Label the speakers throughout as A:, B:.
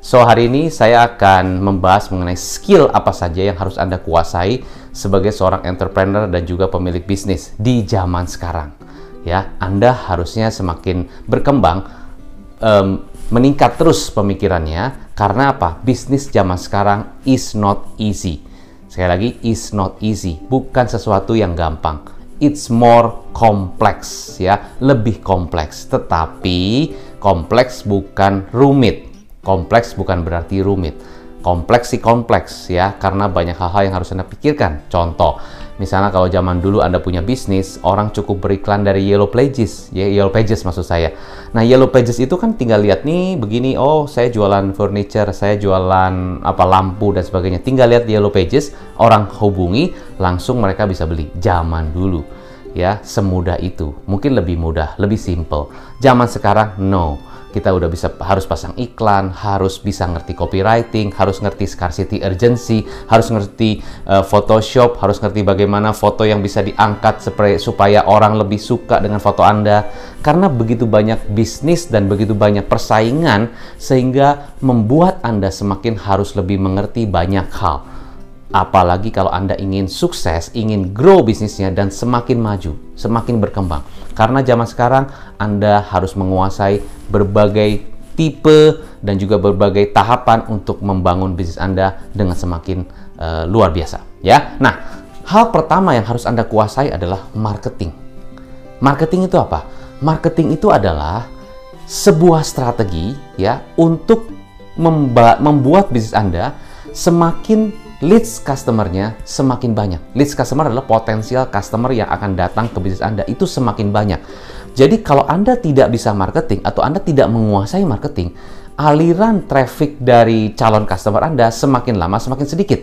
A: So, hari ini saya akan membahas mengenai skill apa saja yang harus Anda kuasai sebagai seorang entrepreneur dan juga pemilik bisnis di zaman sekarang. Ya, Anda harusnya semakin berkembang, meningkat terus pemikirannya, karena apa? Bisnis zaman sekarang is not easy. Sekali lagi, is not easy. Bukan sesuatu yang gampang. It's more complex, ya, lebih kompleks. Tetapi kompleks bukan rumit. Kompleks bukan berarti rumit. Kompleks sih kompleks, ya, karena banyak hal-hal yang harus Anda pikirkan. Contoh, misalnya kalau zaman dulu Anda punya bisnis, orang cukup beriklan dari Yellow Pages, ya, Yellow Pages maksud saya. Nah, Yellow Pages itu kan tinggal lihat nih, begini, oh saya jualan furniture, saya jualan apa lampu dan sebagainya. Tinggal lihat Yellow Pages, orang hubungi, langsung mereka bisa beli. Zaman dulu, ya, semudah itu. Mungkin lebih mudah, lebih simple. Zaman sekarang, no. Kita udah harus pasang iklan, harus bisa ngerti copywriting, harus ngerti scarcity urgency, harus ngerti Photoshop, harus ngerti bagaimana foto yang bisa diangkat supaya orang lebih suka dengan foto Anda. Karena begitu banyak bisnis dan begitu banyak persaingan, sehingga membuat Anda semakin harus lebih mengerti banyak hal. Apalagi kalau Anda ingin sukses, ingin grow bisnisnya dan semakin maju, semakin berkembang. Karena zaman sekarang Anda harus menguasai berbagai tipe dan juga berbagai tahapan untuk membangun bisnis Anda dengan semakin luar biasa. Ya, nah, hal pertama yang harus Anda kuasai adalah marketing. Marketing itu apa? Marketing itu adalah sebuah strategi, ya, untuk membuat bisnis Anda semakin leads customer-nya semakin banyak. Leads customer adalah potensial customer yang akan datang ke bisnis Anda. Itu semakin banyak. Jadi kalau Anda tidak bisa marketing atau Anda tidak menguasai marketing, aliran traffic dari calon customer Anda semakin lama semakin sedikit.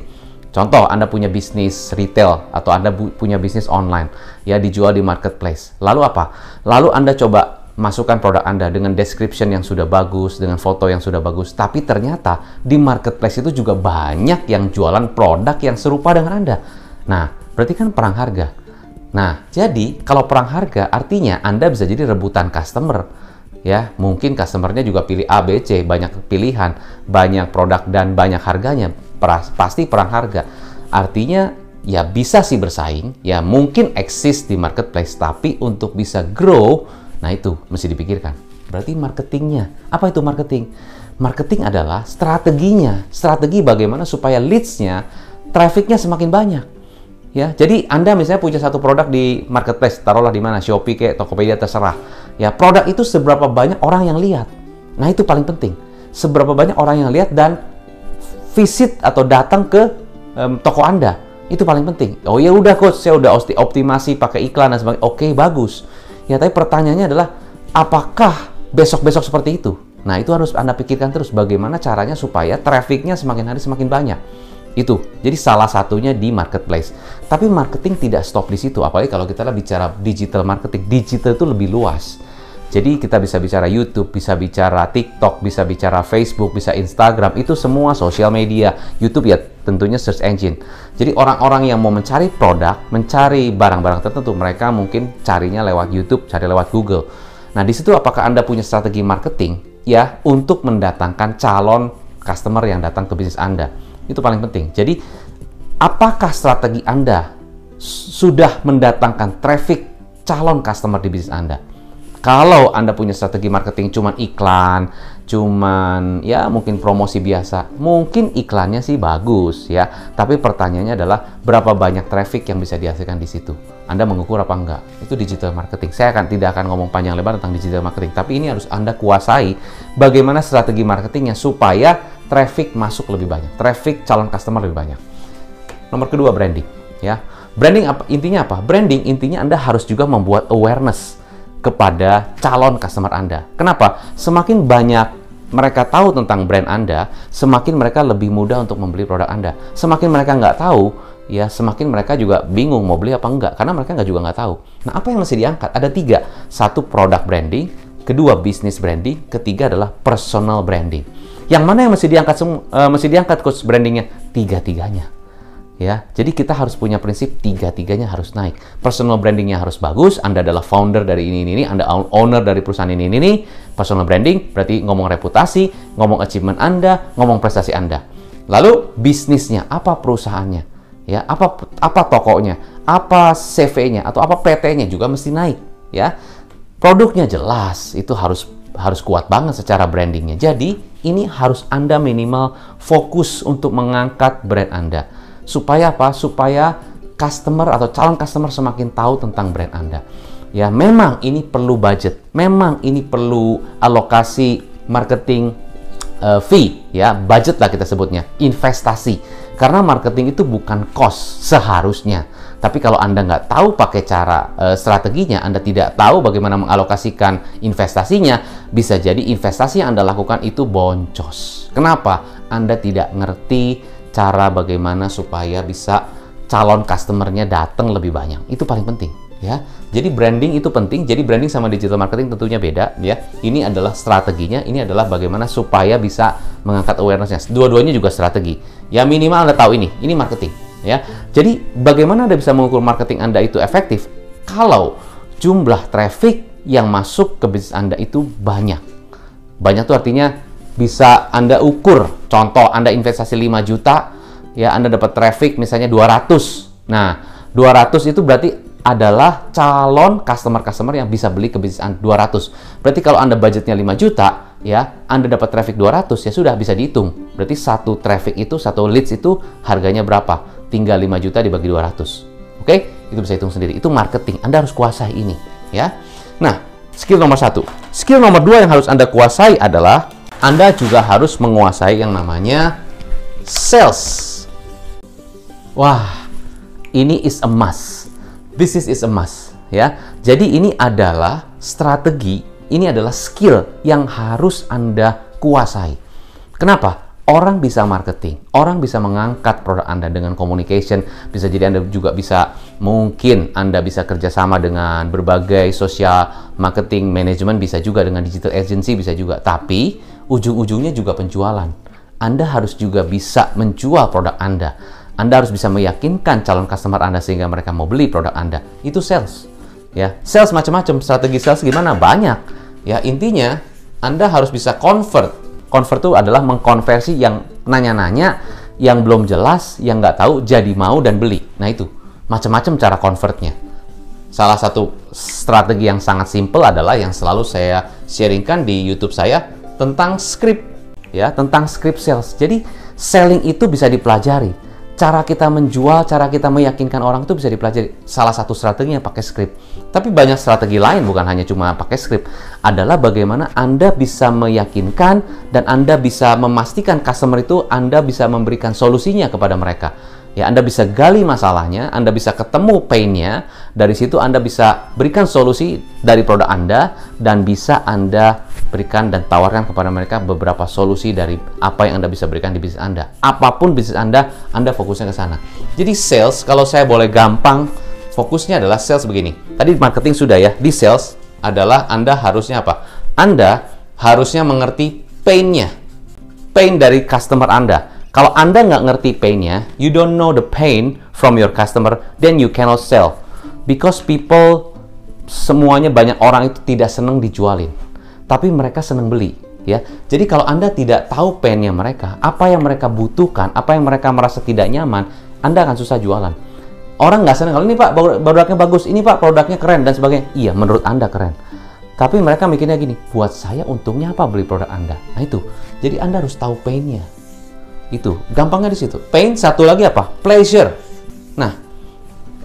A: Contoh, Anda punya bisnis retail atau Anda punya bisnis online, ya, dijual di marketplace. Lalu apa? Lalu Anda coba masukkan produk Anda dengan description yang sudah bagus, dengan foto yang sudah bagus, tapi ternyata di marketplace itu juga banyak yang jualan produk yang serupa dengan Anda. Nah, berarti kan perang harga. Nah, jadi kalau perang harga artinya Anda bisa jadi rebutan customer. Ya, mungkin customernya juga pilih A, B, C, banyak pilihan, banyak produk dan banyak harganya. Pasti perang harga. Artinya ya bisa sih bersaing, ya mungkin eksis di marketplace, tapi untuk bisa grow, nah itu mesti dipikirkan. Berarti marketingnya. Apa itu marketing? Marketing adalah strateginya. Strategi bagaimana supaya leads-nya, traffic-nya semakin banyak. Ya, jadi Anda misalnya punya satu produk di marketplace, taruhlah di mana, Shopee kayak Tokopedia, terserah. Ya, produk itu seberapa banyak orang yang lihat. Nah, itu paling penting. Seberapa banyak orang yang lihat dan visit atau datang ke toko Anda. Itu paling penting. Oh ya udah coach, saya udah optimasi pakai iklan dan sebagainya. Oke, bagus. Ya, tapi pertanyaannya adalah, apakah besok-besok seperti itu? Nah, itu harus Anda pikirkan terus bagaimana caranya supaya trafficnya semakin hari semakin banyak. Itu. Jadi salah satunya di marketplace. Tapi marketing tidak stop di situ. Apalagi kalau kita bicara digital marketing. Digital itu lebih luas. Jadi kita bisa bicara YouTube, bisa bicara TikTok, bisa bicara Facebook, bisa Instagram. Itu semua sosial media. YouTube ya tentunya search engine. Jadi orang-orang yang mau mencari produk, mencari barang-barang tertentu, mereka mungkin carinya lewat YouTube, cari lewat Google. Nah, di situ apakah Anda punya strategi marketing ya untuk mendatangkan calon customer yang datang ke bisnis Anda? Itu paling penting. Jadi, apakah strategi Anda sudah mendatangkan traffic calon customer di bisnis Anda? Kalau Anda punya strategi marketing cuman iklan, cuman ya mungkin promosi biasa, mungkin iklannya sih bagus ya, tapi pertanyaannya adalah berapa banyak traffic yang bisa dihasilkan di situ? Anda mengukur apa enggak? Itu digital marketing. Saya tidak akan ngomong panjang lebar tentang digital marketing, tapi ini harus Anda kuasai bagaimana strategi marketingnya supaya traffic masuk lebih banyak, traffic calon customer lebih banyak. Nomor kedua, branding ya. Branding intinya apa? Branding intinya Anda harus juga membuat awareness kepada calon customer Anda. Kenapa? Semakin banyak mereka tahu tentang brand Anda, semakin mereka lebih mudah untuk membeli produk Anda. Semakin mereka nggak tahu, ya semakin mereka juga bingung mau beli apa enggak, karena mereka nggak tahu. Nah, apa yang mesti diangkat? Ada 3. 1, product branding. 2, business branding. 3 adalah personal branding. Yang mana yang mesti diangkat coach brandingnya? Tiga-tiganya. Ya, jadi kita harus punya prinsip tiga-tiganya harus naik. Personal brandingnya harus bagus. Anda adalah founder dari ini, Anda owner dari perusahaan ini. Personal branding berarti ngomong reputasi, ngomong achievement Anda, ngomong prestasi Anda. Lalu bisnisnya, apa perusahaannya? Ya, apa tokonya, apa CV-nya atau apa PT-nya juga mesti naik. Ya, produknya jelas, itu harus kuat banget secara brandingnya. Jadi ini harus Anda minimal fokus untuk mengangkat brand Anda. Supaya apa? Supaya customer atau calon customer semakin tahu tentang brand Anda. Ya, memang ini perlu budget. Memang ini perlu alokasi marketing fee, ya, budget lah kita sebutnya, investasi. Karena marketing itu bukan cost seharusnya. Tapi kalau Anda nggak tahu pakai cara strateginya, Anda tidak tahu bagaimana mengalokasikan investasinya, bisa jadi investasi yang Anda lakukan itu boncos. Kenapa? Anda tidak ngerti cara bagaimana supaya bisa calon customernya datang lebih banyak. Itu paling penting, ya. Jadi branding itu penting. Jadi branding sama digital marketing tentunya beda, ya. Ini adalah strateginya, ini adalah bagaimana supaya bisa mengangkat awareness-nya. Dua-duanya juga strategi. Ya, minimal Anda tahu ini marketing, ya. Jadi bagaimana Anda bisa mengukur marketing Anda itu efektif? Kalau jumlah traffic yang masuk ke bisnis Anda itu banyak. Banyak itu artinya bisa Anda ukur. Contoh, Anda investasi 5 juta, ya, Anda dapat traffic misalnya 200. Nah, 200 itu berarti adalah calon customer yang bisa beli ke bisnis Anda 200. Berarti kalau Anda budgetnya 5 juta, ya, Anda dapat traffic 200, ya sudah bisa dihitung. Berarti satu traffic itu, satu leads itu harganya berapa? Tinggal 5 juta dibagi 200. Oke? Itu bisa hitung sendiri. Itu marketing. Anda harus kuasai ini, ya. Nah, skill nomor 1. Skill nomor 2 yang harus Anda kuasai adalah Anda juga harus menguasai yang namanya sales. Wah, ini is a must. This is a must, ya. Jadi ini adalah strategi, ini adalah skill yang harus Anda kuasai. Kenapa? Orang bisa marketing, orang bisa mengangkat produk Anda dengan communication, bisa jadi Anda juga bisa, mungkin Anda bisa kerjasama dengan berbagai social marketing management, bisa juga dengan digital agency, bisa juga. Tapi ujung-ujungnya juga penjualan. Anda harus juga bisa menjual produk Anda. Anda harus bisa meyakinkan calon customer Anda sehingga mereka mau beli produk Anda. Itu sales. Ya, sales macam-macam, strategi sales gimana? Banyak. Ya, intinya Anda harus bisa convert. Convert itu adalah mengkonversi yang nanya-nanya, yang belum jelas, yang nggak tahu, jadi mau dan beli. Nah itu, macam-macam cara convertnya. Salah satu strategi yang sangat simple adalah yang selalu saya sharingkan di YouTube saya tentang script, ya, tentang script sales. Jadi selling itu bisa dipelajari. Cara kita menjual, cara kita meyakinkan orang itu bisa dipelajari. Salah satu strateginya pakai script. Tapi banyak strategi lain, bukan hanya cuma pakai script. Adalah bagaimana Anda bisa meyakinkan dan Anda bisa memastikan customer itu Anda bisa memberikan solusinya kepada mereka. Ya, Anda bisa gali masalahnya, Anda bisa ketemu pain-nya, dari situ Anda bisa berikan solusi dari produk Anda, dan bisa Anda berikan dan tawarkan kepada mereka beberapa solusi dari apa yang Anda bisa berikan di bisnis Anda. Apapun bisnis Anda fokusnya ke sana. Jadi sales, kalau saya boleh gampang, fokusnya adalah sales begini. Tadi marketing sudah ya, di sales adalah Anda harusnya apa? Anda harusnya mengerti pain-nya, pain dari customer Anda. Kalau Anda nggak ngerti pain-nya, you don't know the pain from your customer, then you cannot sell. Because people, semuanya banyak orang itu tidak senang dijualin, tapi mereka senang beli, ya. Jadi kalau Anda tidak tahu pain-nya mereka, apa yang mereka butuhkan, apa yang mereka merasa tidak nyaman, Anda akan susah jualan. Orang nggak senang, kalau ini Pak, produknya bagus, ini Pak, produknya keren, dan sebagainya. Iya, menurut Anda keren. Tapi mereka mikirnya gini, buat saya untungnya apa beli produk Anda? Nah itu, jadi Anda harus tahu pain-nya. Itu gampangnya di situ. Pain, satu lagi apa? Pleasure. Nah,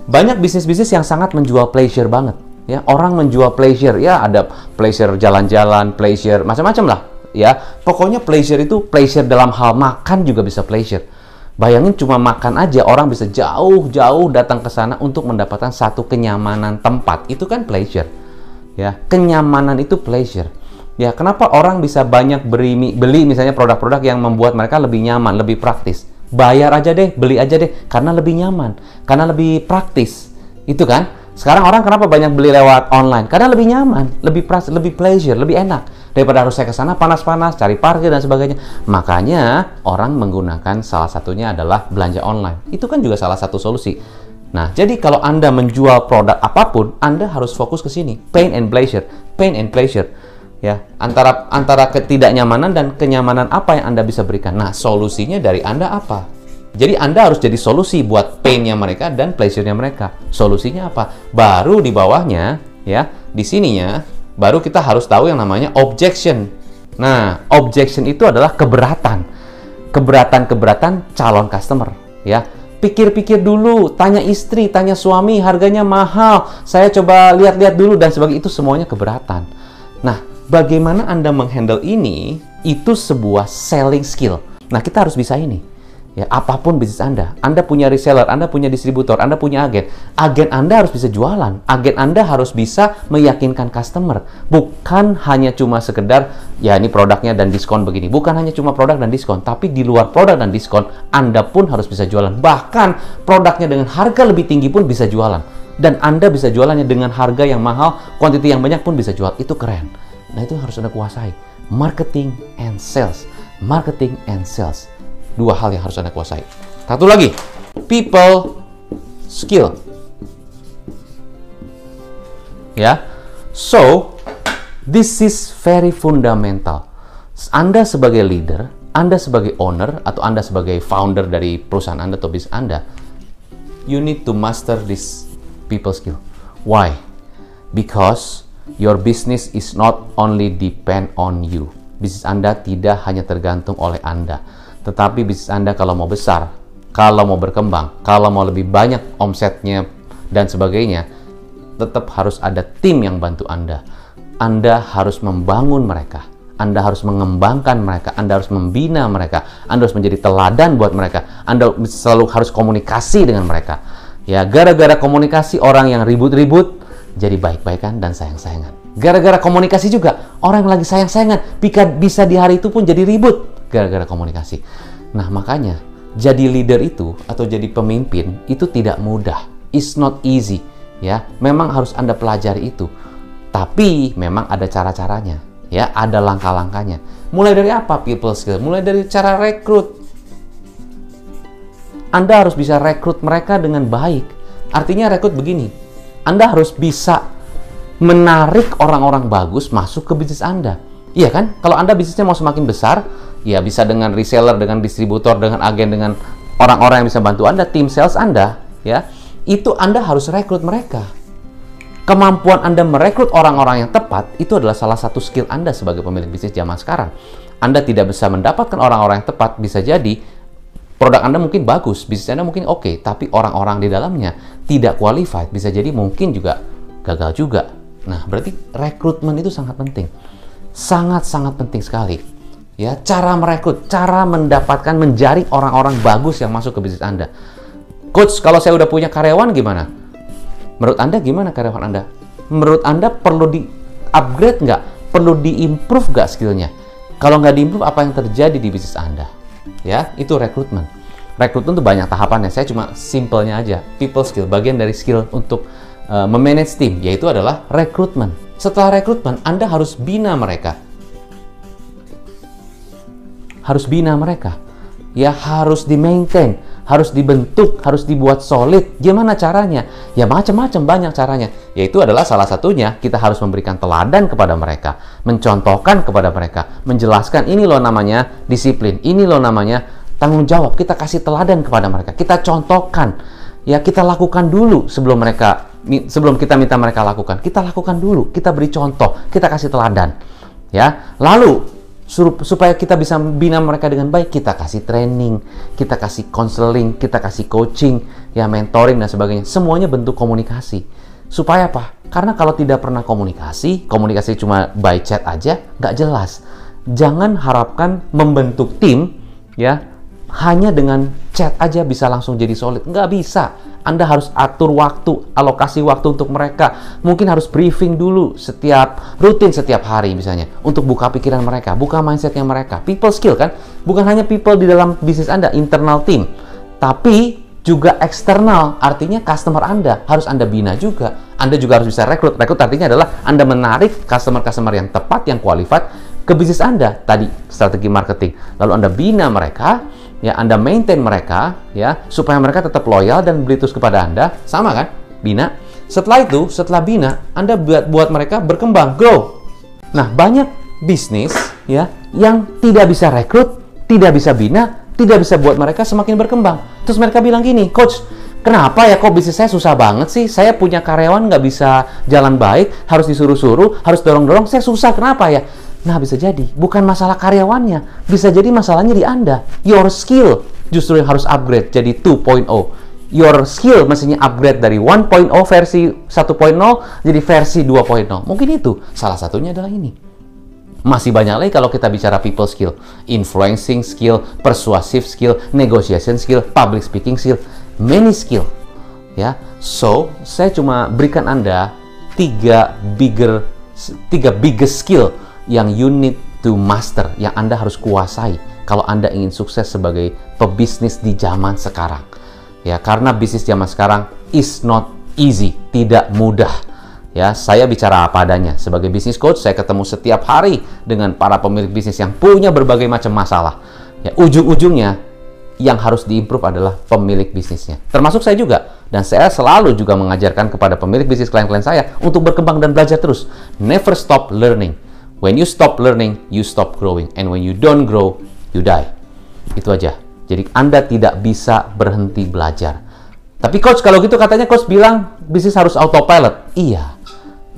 A: banyak bisnis-bisnis yang sangat menjual pleasure banget. Ya, orang menjual pleasure. Ya, ada pleasure jalan-jalan, pleasure macam-macam lah. Ya, pokoknya pleasure itu pleasure dalam hal makan juga bisa pleasure. Bayangin cuma makan aja orang bisa jauh-jauh datang ke sana untuk mendapatkan satu kenyamanan tempat. Itu kan pleasure. Ya, kenyamanan itu pleasure. Ya, kenapa orang bisa banyak beli misalnya produk-produk yang membuat mereka lebih nyaman, lebih praktis? Bayar aja deh, beli aja deh, karena lebih nyaman, karena lebih praktis. Itu kan? Sekarang orang kenapa banyak beli lewat online? Karena lebih nyaman, lebih praktis, lebih pleasure, lebih enak. Daripada harus saya ke sana panas-panas, cari parkir dan sebagainya. Makanya orang menggunakan salah satunya adalah belanja online. Itu kan juga salah satu solusi. Nah, jadi kalau Anda menjual produk apapun, Anda harus fokus ke sini. Pain and pleasure. Pain and pleasure. Ya, antara ketidaknyamanan dan kenyamanan apa yang Anda bisa berikan. Nah, solusinya dari Anda apa? Jadi Anda harus jadi solusi buat pain-nya mereka dan pleasure-nya mereka. Solusinya apa? Baru di bawahnya, ya, di sininya, baru kita harus tahu yang namanya objection. Nah, objection itu adalah keberatan. Keberatan calon customer, ya. Pikir-pikir dulu, tanya istri, tanya suami, harganya mahal, saya coba lihat-lihat dulu, dan sebagainya. Itu semuanya keberatan. Nah, bagaimana Anda menghandle ini, itu sebuah selling skill. Nah, kita harus bisa ini. Ya, apapun bisnis Anda punya reseller, Anda punya distributor, Anda punya agen. Agen Anda harus bisa jualan. Agen Anda harus bisa meyakinkan customer. Bukan hanya cuma sekedar, ya ini produknya dan diskon begini. Bukan hanya cuma produk dan diskon, tapi di luar produk dan diskon, Anda pun harus bisa jualan. Bahkan produknya dengan harga lebih tinggi pun bisa jualan. Dan Anda bisa jualannya dengan harga yang mahal, kuantiti yang banyak pun bisa jual. Itu keren. Nah, itu harus Anda kuasai. Marketing and sales. Marketing and sales. Dua hal yang harus Anda kuasai. Satu lagi, people skill. Ya, so this is very fundamental. Anda sebagai leader, Anda sebagai owner, atau Anda sebagai founder dari perusahaan Anda atau bisnis Anda, you need to master this people skill. Why? Because your business is not only depend on you. Bisnis Anda tidak hanya tergantung oleh Anda. Tetapi bisnis Anda kalau mau besar, kalau mau berkembang, kalau mau lebih banyak omsetnya dan sebagainya, tetap harus ada tim yang bantu Anda. Anda harus membangun mereka. Anda harus mengembangkan mereka. Anda harus membina mereka. Anda harus menjadi teladan buat mereka. Anda selalu harus komunikasi dengan mereka. Ya, gara-gara komunikasi orang yang ribut-ribut jadi baik-baikan dan sayang-sayangan. Gara-gara komunikasi juga orang yang lagi sayang-sayangan bisa di hari itu pun jadi ribut. Gara-gara komunikasi. Nah, makanya jadi leader itu atau jadi pemimpin itu tidak mudah. It's not easy, ya. Memang harus Anda pelajari itu. Tapi memang ada cara-caranya, ya, ada langkah-langkahnya. Mulai dari apa people skill? Mulai dari cara rekrut. Anda harus bisa rekrut mereka dengan baik. Artinya rekrut begini. Anda harus bisa menarik orang-orang bagus masuk ke bisnis Anda. Iya kan? Kalau Anda bisnisnya mau semakin besar, ya bisa dengan reseller, dengan distributor, dengan agen, dengan orang-orang yang bisa bantu Anda, tim sales Anda, ya. Itu Anda harus rekrut mereka. Kemampuan Anda merekrut orang-orang yang tepat, itu adalah salah satu skill Anda sebagai pemilik bisnis zaman sekarang. Anda tidak bisa mendapatkan orang-orang yang tepat, bisa jadi produk Anda mungkin bagus, bisnis Anda mungkin oke, tapi orang-orang di dalamnya tidak qualified, bisa jadi mungkin juga gagal juga. Nah, berarti rekrutmen itu sangat penting. Sangat-sangat penting sekali. Ya, cara merekrut, cara mendapatkan, menjaring orang-orang bagus yang masuk ke bisnis Anda. Coach, kalau saya udah punya karyawan gimana? Menurut Anda gimana karyawan Anda? Menurut Anda perlu di-upgrade nggak? Perlu di-improve nggak skillnya? Kalau nggak di-improve, apa yang terjadi di bisnis Anda? Ya, itu rekrutmen. Rekrutmen itu banyak tahapannya. Saya cuma simpelnya aja. People skill, bagian dari skill untuk memanage tim, yaitu adalah rekrutmen. Setelah rekrutmen, Anda harus bina mereka. Harus bina mereka. Ya, harus di-maintain, harus dibentuk, harus dibuat solid. Gimana caranya? Ya, macam-macam, banyak caranya. Yaitu adalah salah satunya, kita harus memberikan teladan kepada mereka, mencontohkan kepada mereka, menjelaskan ini loh namanya disiplin, ini loh namanya tanggung jawab. Kita kasih teladan kepada mereka, kita contohkan. Ya, kita lakukan dulu sebelum kita minta mereka lakukan. Kita lakukan dulu, kita beri contoh, kita kasih teladan. Ya, lalu supaya kita bisa bina mereka dengan baik, kita kasih training, kita kasih counseling, kita kasih coaching, ya, mentoring dan sebagainya. Semuanya bentuk komunikasi. Supaya apa? Karena kalau tidak pernah komunikasi cuma by chat aja, nggak jelas. Jangan harapkan membentuk tim, ya, hanya dengan chat aja bisa langsung jadi solid. Nggak bisa. Anda harus atur waktu, alokasi waktu untuk mereka. Mungkin harus briefing dulu rutin setiap hari misalnya. Untuk buka pikiran mereka, buka mindsetnya mereka. People skill kan? Bukan hanya people di dalam bisnis Anda, internal team. Tapi juga eksternal, artinya customer Anda harus Anda bina juga. Anda juga harus bisa rekrut. Rekrut artinya adalah Anda menarik customer-customer yang tepat, yang qualified, ke bisnis Anda. Tadi strategi marketing. Lalu Anda bina mereka, ya, Anda maintain mereka, ya, supaya mereka tetap loyal dan beli terus kepada Anda. Sama kan? Bina. Setelah itu, setelah bina, Anda buat mereka berkembang, grow. Nah, banyak bisnis, ya, yang tidak bisa rekrut, tidak bisa bina, tidak bisa buat mereka semakin berkembang. Terus mereka bilang gini, Coach, kenapa ya kok bisnis saya susah banget sih? Saya punya karyawan nggak bisa jalan baik, harus disuruh-suruh, harus dorong-dorong, saya susah, kenapa ya? Nah, bisa jadi bukan masalah karyawannya, bisa jadi masalahnya di Anda. Your skill justru yang harus upgrade jadi 2.0. Your skill mestinya upgrade dari 1.0 versi 1.0 jadi versi 2.0. Mungkin itu salah satunya adalah ini. Masih banyak lagi kalau kita bicara people skill, influencing skill, persuasive skill, negotiation skill, public speaking skill, many skill. Ya, so saya cuma berikan Anda tiga biggest skill yang you need to master, yang Anda harus kuasai kalau Anda ingin sukses sebagai pebisnis di zaman sekarang. Ya, karena bisnis zaman sekarang is not easy, tidak mudah. Ya, saya bicara apa adanya. Sebagai business coach, saya ketemu setiap hari dengan para pemilik bisnis yang punya berbagai macam masalah. Ya, ujung-ujungnya yang harus diimprove adalah pemilik bisnisnya. Termasuk saya juga. Dan saya selalu juga mengajarkan kepada pemilik bisnis klien-klien saya untuk berkembang dan belajar terus. Never stop learning. When you stop learning, you stop growing. And when you don't grow, you die. Itu aja. Jadi Anda tidak bisa berhenti belajar. Tapi coach, kalau gitu katanya coach bilang bisnis harus autopilot. Iya,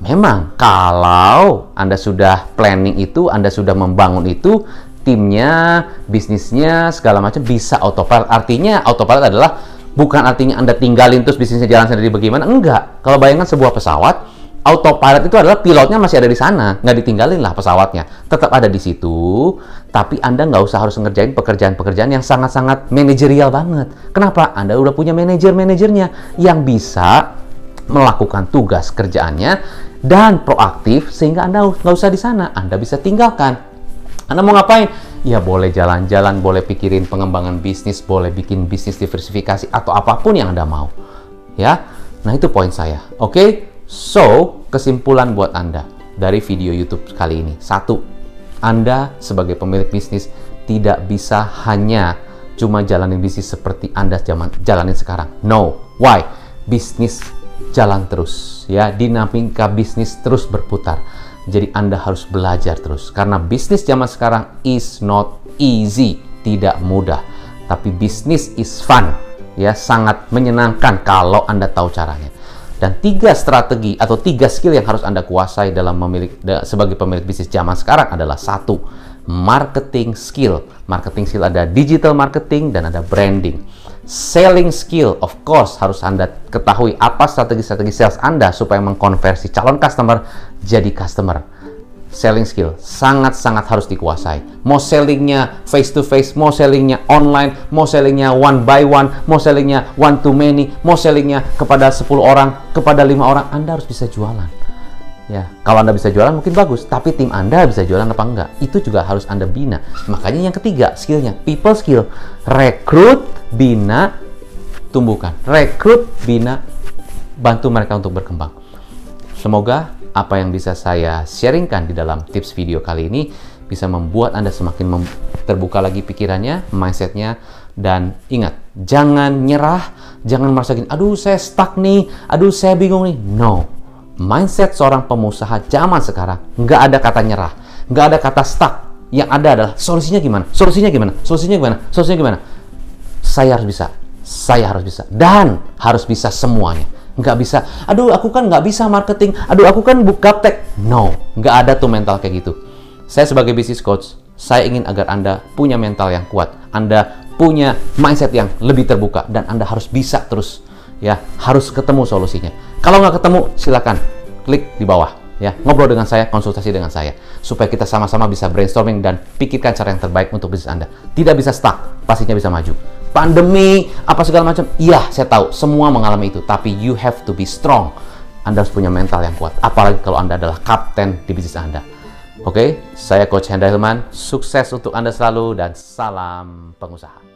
A: memang kalau Anda sudah planning itu, Anda sudah membangun itu, timnya, bisnisnya, segala macam bisa autopilot. Artinya autopilot adalah bukan artinya Anda tinggalin terus bisnisnya jalan sendiri bagaimana. Enggak. Kalau bayangkan sebuah pesawat, autopilot itu adalah pilotnya masih ada di sana, nggak ditinggalin lah pesawatnya, tetap ada di situ, tapi Anda nggak usah harus ngerjain pekerjaan-pekerjaan yang sangat-sangat manajerial banget. Kenapa? Anda udah punya manajernya yang bisa melakukan tugas kerjaannya dan proaktif sehingga Anda nggak usah di sana, Anda bisa tinggalkan. Anda mau ngapain? Ya boleh jalan-jalan, boleh pikirin pengembangan bisnis, boleh bikin bisnis diversifikasi atau apapun yang Anda mau. Ya, nah itu poin saya. Oke? So, kesimpulan buat Anda dari video YouTube kali ini. 1. Anda sebagai pemilik bisnis tidak bisa hanya cuma jalanin bisnis seperti Anda jalanin sekarang. No. Why? Bisnis jalan terus. Ya, dinamika bisnis terus berputar. Jadi Anda harus belajar terus. Karena bisnis zaman sekarang is not easy. Tidak mudah. Tapi bisnis is fun. Ya, sangat menyenangkan kalau Anda tahu caranya. Dan 3 strategi atau 3 skill yang harus Anda kuasai dalam sebagai pemilik bisnis zaman sekarang adalah 1. Marketing skill. Marketing skill ada digital marketing dan ada branding. Selling skill, of course, harus Anda ketahui apa strategi-strategi sales Anda supaya mengkonversi calon customer jadi customer. Selling skill sangat-sangat harus dikuasai. Mau sellingnya face to face, mau sellingnya online, mau sellingnya one by one, mau sellingnya one to many, mau sellingnya kepada 10 orang, kepada 5 orang, Anda harus bisa jualan. Ya, kalau Anda bisa jualan mungkin bagus, tapi tim Anda bisa jualan apa enggak? Itu juga harus Anda bina. Makanya yang ketiga, skillnya people skill. Rekrut, bina, tumbuhkan. Rekrut, bina, bantu mereka untuk berkembang. Semoga apa yang bisa saya sharingkan di dalam tips video kali ini bisa membuat Anda semakin terbuka lagi pikirannya, mindsetnya, dan ingat, jangan nyerah, jangan merasa gini, aduh saya stuck nih, aduh saya bingung nih. No, mindset seorang pengusaha zaman sekarang nggak ada kata nyerah, nggak ada kata stuck. Yang ada adalah solusinya gimana, solusinya gimana, solusinya gimana, solusinya gimana. Saya harus bisa, dan harus bisa semuanya. Nggak bisa, aduh aku kan nggak bisa marketing, aduh aku kan gaptek. No, nggak ada tuh mental kayak gitu. Saya sebagai business coach, saya ingin agar Anda punya mental yang kuat, Anda punya mindset yang lebih terbuka, dan Anda harus bisa terus, ya, harus ketemu solusinya. Kalau nggak ketemu, silakan klik di bawah, ya, ngobrol dengan saya, konsultasi dengan saya, supaya kita sama-sama bisa brainstorming dan pikirkan cara yang terbaik untuk bisnis Anda. Tidak bisa stuck, pastinya bisa maju. Pandemi, apa segala macam, iya saya tahu, semua mengalami itu, tapi you have to be strong. Anda harus punya mental yang kuat, apalagi kalau Anda adalah kapten di bisnis Anda. Oke, saya Coach Hendra Hilman, sukses untuk Anda selalu dan salam pengusaha.